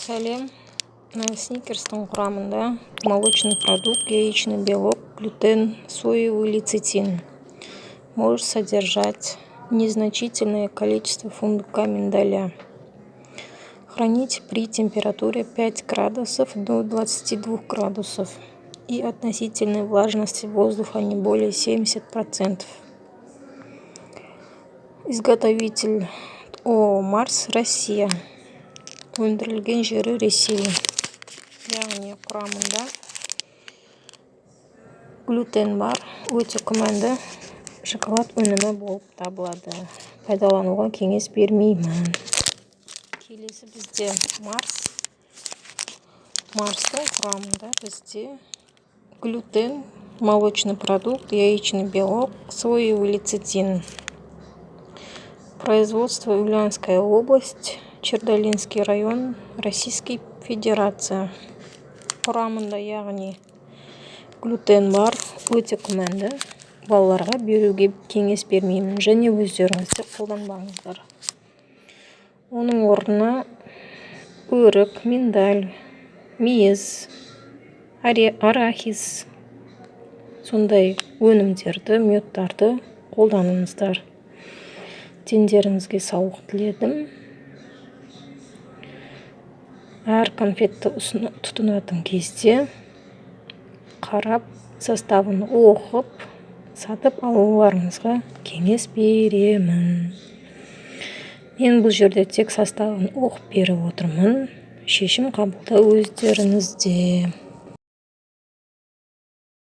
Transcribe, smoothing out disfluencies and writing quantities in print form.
Сәлем. Сникерстің құрамында молочный продукт, яичный белок, глютен, соевый лецитин. Может содержать незначительное количество фундука миндаля. Хранить при температуре 5 градусов до 22 градусов и относительной влажности воздуха не более 70%. Изготовитель ООО «Марс», Россия. Өндірілген жері Ресей. Яғни құрамында глютен бар, өте күмәнді шоколад өнімі болып табылады. Пайдалануға кеңес бермеймін. Келесі бізде Марстың құрамында бізде глютен, молочный продукт, яичный белок, соевый лецитин. Производство Ульяновская область, Чердалинский район, Российской Федерация. Құрамында яғни глютен бар, өте күмәнді. Балаларға беруге кеңес бермеймін және өздеріңіз де қолданбаңыздар. Оның орнына өрік, миндаль, мейіз, арахис, сондай өнімдерді, меттарды қолданыңыздар. Дендеріңізге саулық тіледім. Әр конфетті тұтынатын кезде қарап, составын оқып, сатып алуларыңызға кеңес беремін. Мен бұл жерде тек составын оқып беріп отырмын. Шешім қабылдау өздеріңізде.